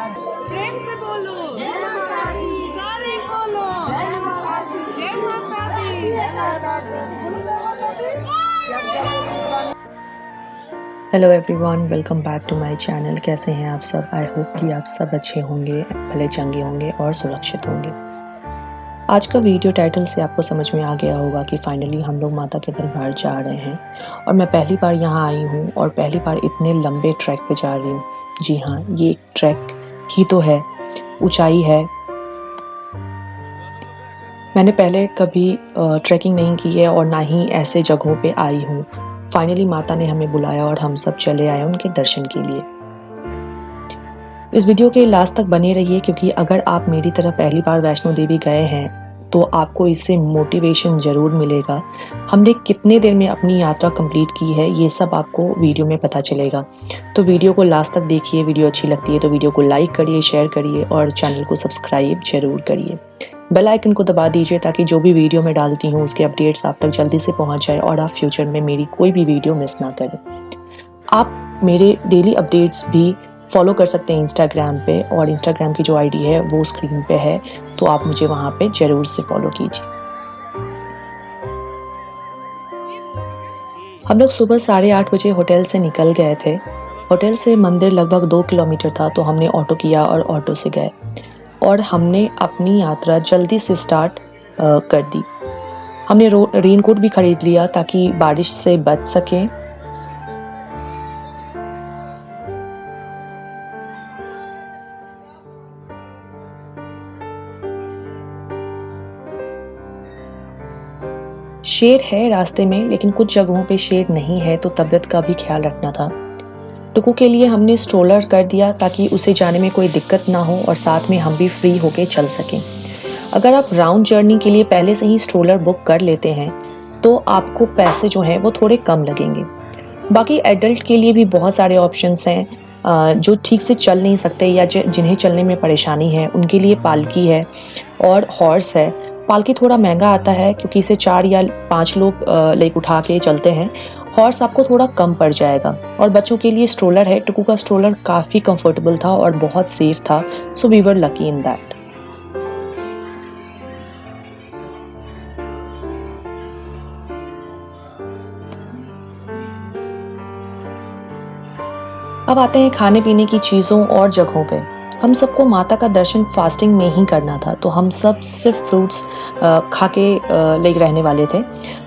प्रेम से बोलो जय माता दी, सारे बोलो जय माता दी, जय माता दी, जय माता दी। Hello everyone, welcome back to my channel. कैसे हैं आप सब? आई होप कि आप सब अच्छे होंगे, भले चंगे होंगे और सुरक्षित होंगे। आज का वीडियो टाइटल से आपको समझ में आ गया होगा कि फाइनली हम लोग माता के दरबार जा रहे हैं और मैं पहली बार यहाँ आई हूँ और पहली बार इतने लंबे ट्रैक पे जा रही हूँ। जी हाँ, ये एक ट्रैक ही तो है, ऊंचाई है। मैंने पहले कभी ट्रैकिंग नहीं की है और ना ही ऐसे जगहों पे आई हूँ। फाइनली माता ने हमें बुलाया और हम सब चले आए उनके दर्शन के लिए। इस वीडियो के लास्ट तक बने रहिए क्योंकि अगर आप मेरी तरह पहली बार वैष्णो देवी गए हैं तो आपको इससे मोटिवेशन ज़रूर मिलेगा। हमने कितने देर में अपनी यात्रा कंप्लीट की है ये सब आपको वीडियो में पता चलेगा। तो वीडियो को लास्ट तक देखिए। वीडियो अच्छी लगती है तो वीडियो को लाइक करिए, शेयर करिए और चैनल को सब्सक्राइब जरूर करिए। बेल आइकन को दबा दीजिए ताकि जो भी वीडियो मैं डालती हूँ उसके अपडेट्स आप तक जल्दी से पहुँच जाए और आप फ्यूचर में मेरी कोई भी वीडियो मिस ना करें। आप मेरे डेली अपडेट्स भी फॉलो कर सकते हैं इंस्टाग्राम पे और इंस्टाग्राम की जो आईडी है वो स्क्रीन पे है, तो आप मुझे वहाँ पे ज़रूर से फॉलो कीजिए। हम लोग सुबह 8:30 बजे होटल से निकल गए थे। होटल से मंदिर लगभग 2 किलोमीटर था तो हमने ऑटो किया और ऑटो से गए और हमने अपनी यात्रा जल्दी से स्टार्ट कर दी। हमने रेनकोट भी खरीद लिया ताकि बारिश से बच सकें। शेर है रास्ते में लेकिन कुछ जगहों पे शेर नहीं है तो तबीयत का भी ख्याल रखना था। टुकू के लिए हमने स्ट्रोलर कर दिया ताकि उसे जाने में कोई दिक्कत ना हो और साथ में हम भी फ्री होके चल सकें। अगर आप राउंड जर्नी के लिए पहले से ही स्ट्रोलर बुक कर लेते हैं तो आपको पैसे जो हैं वो थोड़े कम लगेंगे। बाकी एडल्ट के लिए भी बहुत सारे ऑप्शंस हैं। जो ठीक से चल नहीं सकते या जिन्हें चलने में परेशानी है उनके लिए पालकी है और हॉर्स है। पालकी थोड़ा महंगा आता है क्योंकि इसे 4 या 5 लोग लेक उठा के चलते हैं। हॉर्स आपको थोड़ा कम पड़ जाएगा और बच्चों के लिए स्ट्रोलर है। टुकू का स्ट्रोलर काफ़ी कंफर्टेबल था और बहुत सेफ था, so we were lucky in that. अब आते हैं खाने पीने की चीज़ों और जगहों पे। हम सबको माता का दर्शन फास्टिंग में ही करना था तो हम सब सिर्फ फ्रूट्स खा के लेके रहने वाले थे।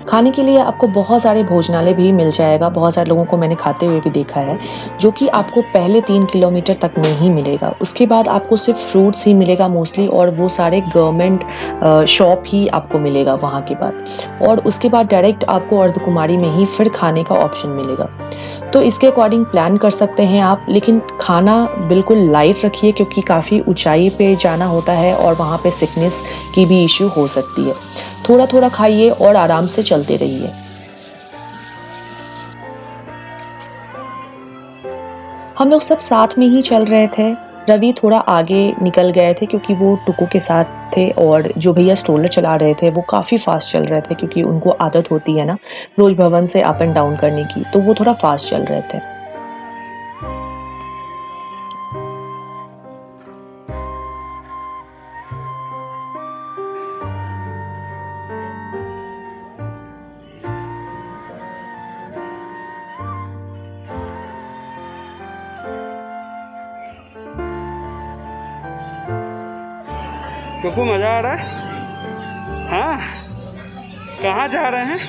खाने के लिए आपको बहुत सारे भोजनालय भी मिल जाएगा। बहुत सारे लोगों को मैंने खाते हुए भी देखा है जो कि आपको पहले 3 किलोमीटर तक में ही मिलेगा। उसके बाद आपको सिर्फ फ्रूट्स ही मिलेगा मोस्टली और वो सारे गवर्नमेंट शॉप ही आपको मिलेगा वहाँ के बाद। और उसके बाद डायरेक्ट आपको अर्धकुमारी में ही फिर खाने का ऑप्शन मिलेगा। तो इसके अकॉर्डिंग प्लान कर सकते हैं आप, लेकिन खाना बिल्कुल लाइट रखिए क्योंकि काफ़ी ऊंचाई पे जाना होता है और वहाँ पे सिकनेस की भी इश्यू हो सकती है। थोड़ा थोड़ा खाइए और आराम से चलते रहिए। हम लोग सब साथ में ही चल रहे थे। रवि थोड़ा आगे निकल गए थे क्योंकि वो टुकू के साथ थे और जो भैया स्ट्रोलर चला रहे थे वो काफ़ी फास्ट चल रहे थे क्योंकि उनको आदत होती है ना रोज भवन से अप एंड डाउन करने की, तो वो थोड़ा फास्ट चल रहे थे। टुकू मजा आ रहा है? हाँ, कहाँ जा रहे हैं?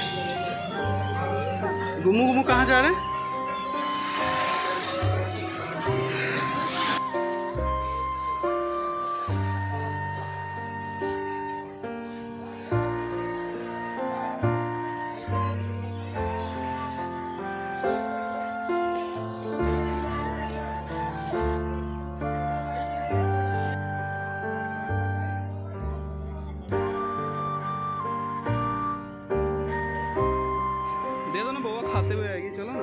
गुम्मू गुम्मू कहाँ जा रहे हैं? दे दो ना बउआ, खाते हुए आएगी। चलो ना,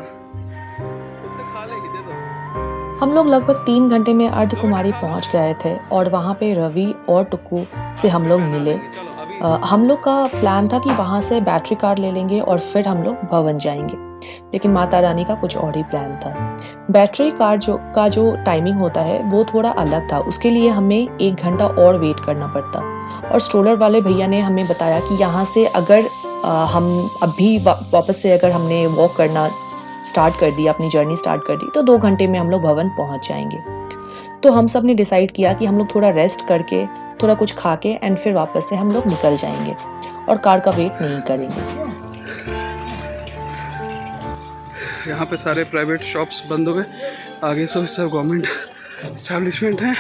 खुद से खा लेगी, दे दो। हम लोग लगभग 3 घंटे में अर्धकुमारी पहुंच गए थे और वहां पे रवि और टुकू से हम लोग मिले। हम लोग का प्लान था कि वहां से बैटरी कार ले लेंगे और फिर हम लोग भवन जाएंगे, लेकिन माता रानी का कुछ और ही प्लान था। बैटरी कार जो टाइमिंग होता है वो थोड़ा अलग था, उसके लिए हमें 1 घंटा और वेट करना पड़ता। और स्ट्रोलर वाले भैया ने हमें बताया कि यहाँ से अगर हम अभी वापस से अगर हमने वॉक करना स्टार्ट कर दिया, अपनी जर्नी स्टार्ट कर दी, तो 2 घंटे में हम लोग भवन पहुँच जाएंगे। तो हम सब ने डिसाइड किया कि हम लोग थोड़ा रेस्ट करके, थोड़ा कुछ खा के एंड फिर वापस से हम लोग निकल जाएंगे और कार का वेट नहीं करेंगे। यहाँ पे सारे प्राइवेट शॉप्स बंद हो गए, आगे सब गवर्नमेंट इस्टेब्लिशमेंट हैं।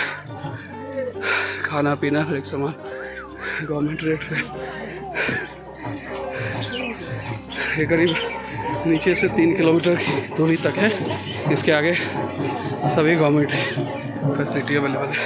खाना पीना हर एक सामान गवर्नमेंट रेट पे। ये करीब नीचे से 3 किलोमीटर की दूरी तक है, इसके आगे सभी गवर्नमेंट फैसिलिटी अवेलेबल है।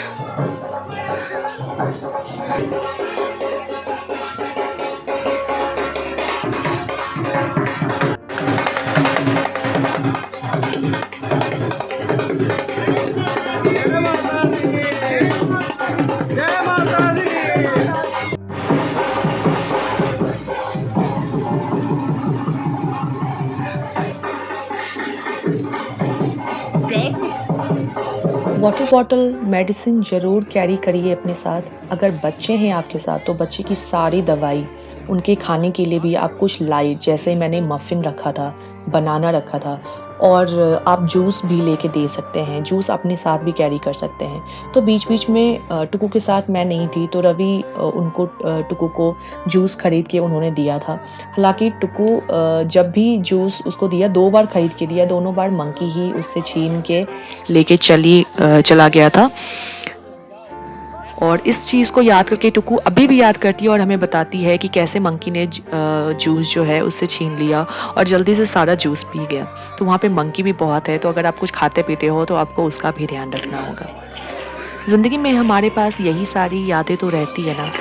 वाटर बॉटल, मेडिसिन ज़रूर कैरी करिए अपने साथ। अगर बच्चे हैं आपके साथ तो बच्चे की सारी दवाई, उनके खाने के लिए भी आप कुछ लाइट, जैसे मैंने मफ़िन रखा था, बनाना रखा था, और आप जूस भी लेके दे सकते हैं, जूस अपने साथ भी कैरी कर सकते हैं। तो बीच-बीच में टुकू के साथ मैं नहीं थी तो रवि टुकू को जूस खरीद के उन्होंने दिया था। हालाँकि टुकू जब भी जूस उसको दिया 2 बार खरीद के दिया, दोनों बार मंकी ही उससे छीन के लेके चला गया था। और इस चीज़ को याद करके टुकू अभी भी याद करती है और हमें बताती है कि कैसे मंकी ने जूस जो है उससे छीन लिया और जल्दी से सारा जूस पी गया। तो वहाँ पे मंकी भी बहुत है, तो अगर आप कुछ खाते पीते हो तो आपको उसका भी ध्यान रखना होगा। ज़िंदगी में हमारे पास यही सारी यादें तो रहती है ना,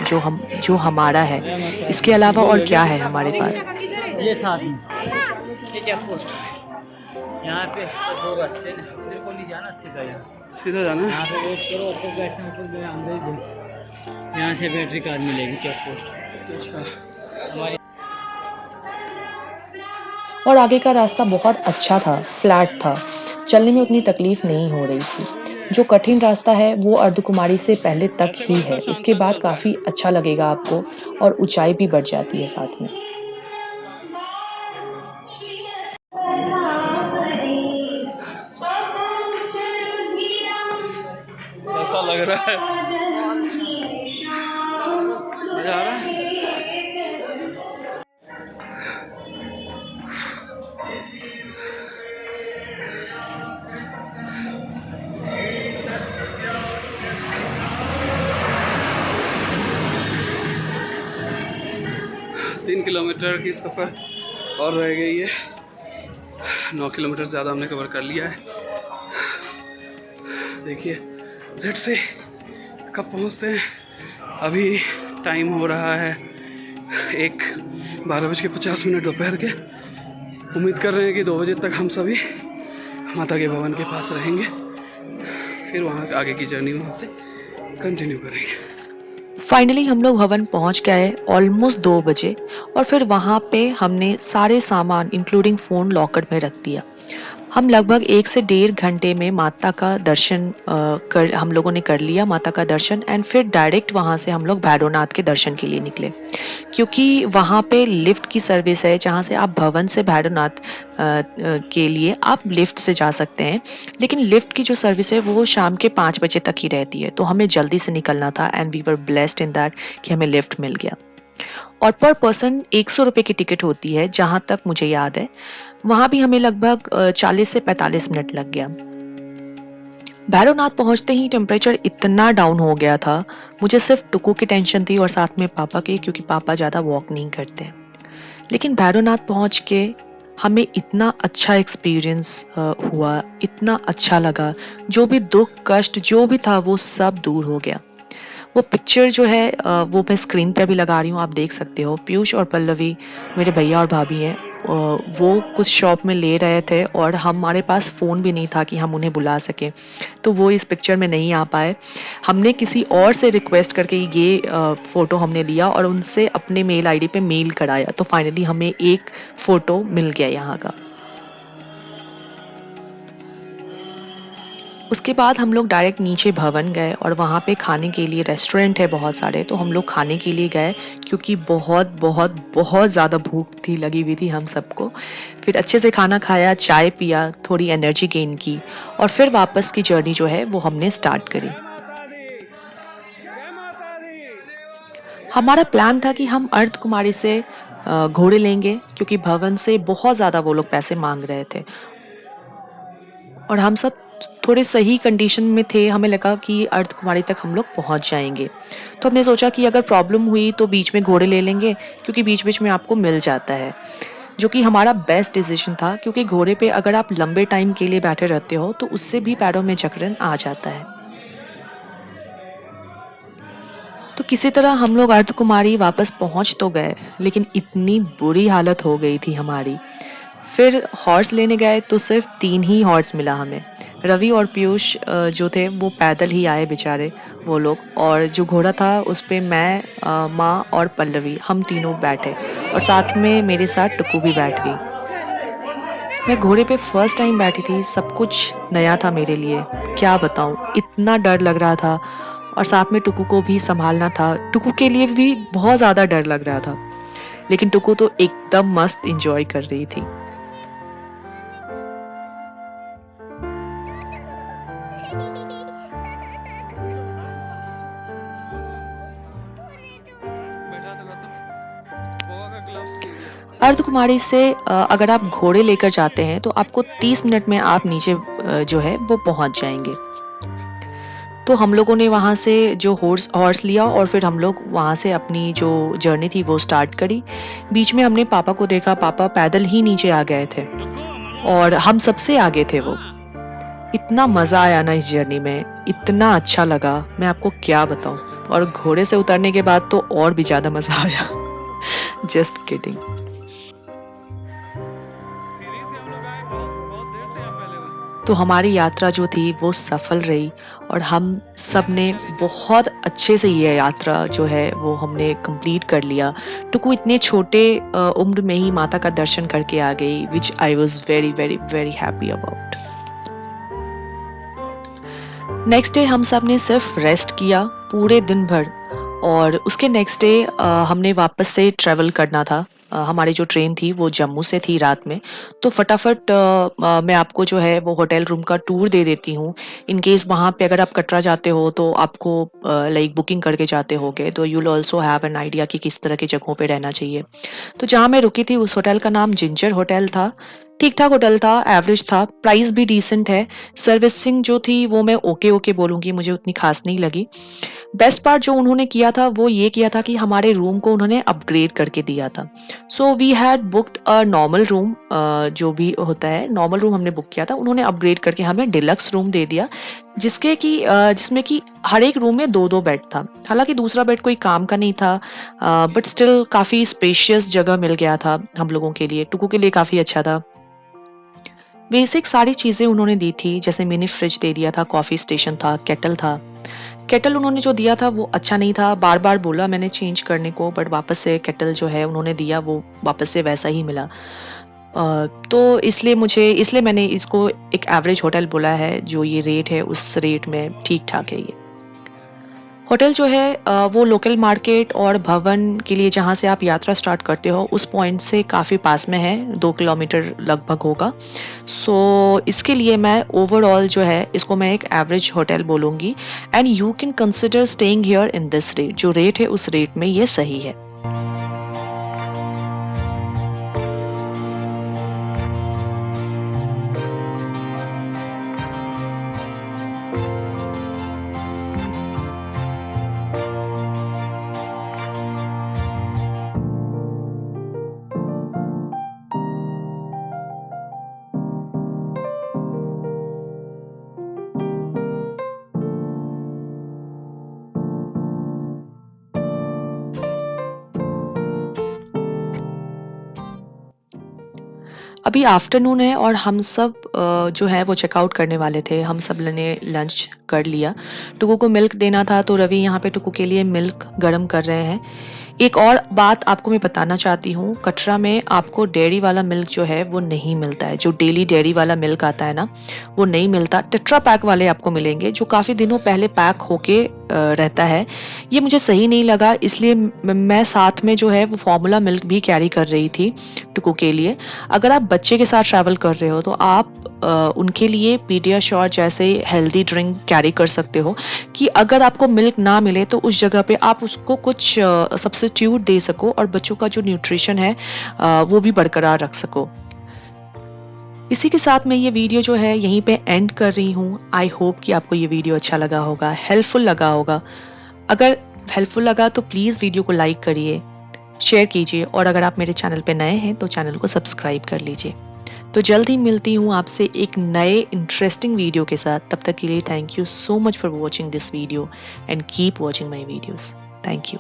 जो हमारा है। इसके अलावा और क्या है हमारे पास। ये साथ में ये चेक पोस्ट यहाँ पे सब 2 रास्ते हैं, उधर को नहीं जाना, सीधा यहाँ से सीधा जाना है। यहाँ पे वेट करो, ऊपर बैठने ऊपर गए अंदर ही घूम, यहाँ से बैटरी कार मिलेगी चेक पोस्ट हमारी। और आगे का रास्ता बहुत अच्छा था, फ्लैट था, चलने में उतनी तकलीफ नहीं हो रही थी। जो कठिन रास्ता है वो अर्धकुमारी से पहले तक ही है, उसके बाद काफ़ी अच्छा लगेगा आपको और ऊंचाई भी बढ़ जाती है साथ में। ऐसा लग रहा है, मजा आ रहा है। तीन किलोमीटर की सफ़र और रह गई है। 9 किलोमीटर ज़्यादा हमने कवर कर लिया है। देखिए लेट से कब पहुंचते हैं। अभी टाइम हो रहा है 12:50 दोपहर के। उम्मीद कर रहे हैं कि 2 बजे तक हम सभी माता के भवन के पास रहेंगे, फिर वहाँ आगे की जर्नी वहाँ से कंटिन्यू करेंगे। फाइनली हम लोग भवन पहुंच गए ऑलमोस्ट 2 बजे, और फिर वहाँ पे हमने सारे सामान इंक्लूडिंग फ़ोन लॉकर में रख दिया। हम लगभग 1 से 1.5 घंटे में माता का दर्शन हम लोगों ने कर लिया, माता का दर्शन, एंड फिर डायरेक्ट वहाँ से हम लोग भैरवनाथ के दर्शन के लिए निकले, क्योंकि वहाँ पे लिफ्ट की सर्विस है, जहाँ से आप भवन से भैरवनाथ के लिए आप लिफ्ट से जा सकते हैं, लेकिन लिफ्ट की जो सर्विस है वो शाम के 5 बजे तक ही रहती है। तो हमें जल्दी से निकलना था and we were blessed in that कि हमें लिफ्ट मिल गया। और पर पर्सन 100 रुपये की टिकट होती है, जहाँ तक मुझे याद है। वहाँ भी हमें लगभग 40 से 45 मिनट लग गया। भैरवनाथ पहुँचते ही टेम्परेचर इतना डाउन हो गया था, मुझे सिर्फ टुकू की टेंशन थी और साथ में पापा की, क्योंकि पापा ज़्यादा वॉक नहीं करते। लेकिन भैरवनाथ पहुँच के हमें इतना अच्छा एक्सपीरियंस हुआ, इतना अच्छा लगा। जो भी दुख कष्ट जो भी था वो सब दूर हो गया। वो पिक्चर जो है वो मैं स्क्रीन पे भी लगा रही हूँ, आप देख सकते हो। पीयूष और पल्लवी मेरे भैया और भाभी हैं। वो कुछ शॉप में ले रहे थे और हमारे पास फ़ोन भी नहीं था कि हम उन्हें बुला सकें, तो वो इस पिक्चर में नहीं आ पाए। हमने किसी और से रिक्वेस्ट करके ये फ़ोटो हमने लिया और उनसे अपने मेल आईडी पे मेल कराया, तो फाइनली हमें एक फ़ोटो मिल गया यहाँ का। उसके बाद हम लोग डायरेक्ट नीचे भवन गए और वहाँ पे खाने के लिए रेस्टोरेंट है बहुत सारे, तो हम लोग खाने के लिए गए क्योंकि बहुत बहुत बहुत ज़्यादा भूख थी लगी हुई थी हम सबको। फिर अच्छे से खाना खाया, चाय पिया, थोड़ी एनर्जी गेन की और फिर वापस की जर्नी जो है वो हमने स्टार्ट करी। हमारा प्लान था कि हम अर्ध कुमारी से घोड़े लेंगे क्योंकि भवन से बहुत ज़्यादा वो लोग पैसे मांग रहे थे और हम सब थोड़े सही कंडीशन में थे, हमें लगा कि अर्ध कुमारी तक हम लोग पहुंच जाएंगे। तो हमने सोचा कि अगर प्रॉब्लम हुई तो बीच में घोड़े ले लेंगे क्योंकि बीच बीच में आपको मिल जाता है, जो कि हमारा बेस्ट डिसीजन था क्योंकि घोड़े पे अगर आप लंबे टाइम के लिए बैठे रहते हो तो उससे भी पैरों में जकड़न आ जाता है। तो किसी तरह हम लोग अर्ध कुमारी वापस पहुंच तो गए, लेकिन इतनी बुरी हालत हो गई थी हमारी। फिर हॉर्स लेने गए तो सिर्फ 3 ही हॉर्स मिला हमें। रवि और पीयूष जो थे वो पैदल ही आए बेचारे वो लोग, और जो घोड़ा था उस पे मैं, माँ और पल्लवी हम तीनों बैठे और साथ में मेरे साथ टुकू भी बैठ गई। मैं घोड़े पे फर्स्ट टाइम बैठी थी, सब कुछ नया था मेरे लिए। क्या बताऊँ, इतना डर लग रहा था और साथ में टुकू को भी सँभालना था। टुकू के लिए भी बहुत ज़्यादा डर लग रहा था, लेकिन टुकू तो एकदम मस्त एन्जॉय कर रही थी। अर्धकुमारी से अगर आप घोड़े लेकर जाते हैं तो आपको 30 मिनट में आप नीचे जो है वो पहुंच जाएंगे। तो हम लोगों ने वहाँ से जो हॉर्स हॉर्स लिया और फिर हम लोग वहाँ से अपनी जो जर्नी थी वो स्टार्ट करी। बीच में हमने पापा को देखा, पापा पैदल ही नीचे आ गए थे और हम सबसे आगे थे वो। इतना मज़ा आया ना इस जर्नी में, इतना अच्छा लगा, मैं आपको क्या बताऊँ। और घोड़े से उतरने के बाद तो और भी ज़्यादा मज़ा आया। Just kidding. तो हमारी यात्रा जो थी वो सफल रही और हम सब ने बहुत अच्छे से ये यात्रा जो है वो हमने कंप्लीट कर लिया। टुकू इतने छोटे उम्र में ही माता का दर्शन करके आ गई, which I was very very very happy about. Next day हम सब ने सिर्फ रेस्ट किया पूरे दिन भर और उसके नेक्स्ट डे हमने वापस से ट्रैवल करना था। हमारी जो ट्रेन थी वो जम्मू से थी रात में, तो फटाफट मैं आपको जो है वो होटल रूम का टूर दे देती हूँ। इन केस वहाँ पे अगर आप कटरा जाते हो तो आपको लाइक बुकिंग करके जाते होगे तो you will also have an idea कि किस तरह की जगहों पे रहना चाहिए। तो जहाँ मैं रुकी थी उस होटल का नाम जिंजर होटल था। ठीक ठाक होटल था, एवरेज था, प्राइस भी डिसेंट है। सर्विसिंग जो थी वो मैं ओके ओके बोलूँगी, मुझे उतनी खास नहीं लगी। बेस्ट पार्ट जो उन्होंने किया था वो ये किया था कि हमारे रूम को उन्होंने अपग्रेड करके दिया था। So we had booked a normal room, जो भी होता है नॉर्मल रूम हमने बुक किया था, उन्होंने अपग्रेड करके हमें डिलक्स रूम दे दिया जिसमें कि हर एक रूम में 2-2 बेड था। हालांकि दूसरा बेड कोई काम का नहीं था, बट स्टिल काफ़ी स्पेशियस जगह मिल गया था हम लोगों के लिए, टुकू के लिए काफ़ी अच्छा था। बेसिक सारी चीज़ें उन्होंने दी थी, जैसे मिनी फ्रिज दे दिया था, कॉफ़ी स्टेशन था, केटल था। केटल उन्होंने जो दिया था वो अच्छा नहीं था, बार-बार बोला मैंने चेंज करने को, बट वापस से केटल जो है उन्होंने दिया वो वापस से वैसा ही मिला। तो इसलिए मैंने इसको एक एवरेज होटल बोला है, जो ये रेट है उस रेट में ठीक-ठाक है ये। होटल जो है वो लोकल मार्केट और भवन के लिए जहाँ से आप यात्रा स्टार्ट करते हो उस पॉइंट से काफ़ी पास में है, 2 किलोमीटर लगभग होगा। सो इसके लिए मैं ओवरऑल जो है इसको मैं एक एवरेज होटल बोलूँगी and you can consider staying here in this rate. जो रेट है उस रेट में ये सही है। अभी आफ्टरनून है और हम सब जो है वो चेकआउट करने वाले थे। हम सब ने लंच कर लिया। टुकू को मिल्क देना था तो रवि यहाँ पे टुकू के लिए मिल्क गर्म कर रहे हैं। एक और बात आपको मैं बताना चाहती हूँ, कटरा में आपको डेयरी वाला मिल्क जो है वो नहीं मिलता है। जो डेली डेयरी वाला मिल्क आता है ना, वो नहीं मिलता। टेट्रा पैक वाले आपको मिलेंगे जो काफ़ी दिनों पहले पैक होके रहता है। ये मुझे सही नहीं लगा, इसलिए मैं साथ में जो है वो फार्मूला मिल्क भी कैरी कर रही थी टुकू के लिए। अगर आप बच्चे के साथ ट्रैवल कर रहे हो तो आप उनके लिए पीडियाश्योर जैसे हेल्दी ड्रिंक कैरी कर सकते हो कि अगर आपको मिल्क ना मिले तो उस जगह पे आप उसको कुछ सब्स्टिट्यूट दे सको और बच्चों का जो न्यूट्रिशन है वो भी बरकरार रख सको। इसी के साथ मैं ये वीडियो जो है यहीं पे एंड कर रही हूँ। आई होप कि आपको ये वीडियो अच्छा लगा होगा, हेल्पफुल लगा होगा। अगर हेल्पफुल लगा तो प्लीज़ वीडियो को लाइक करिए, शेयर कीजिए और अगर आप मेरे चैनल पे नए हैं तो चैनल को सब्सक्राइब कर लीजिए। तो जल्द ही मिलती हूँ आपसे एक नए इंटरेस्टिंग वीडियो के साथ। तब तक के लिए thank you so much for watching this video and keep watching my videos. Thank you.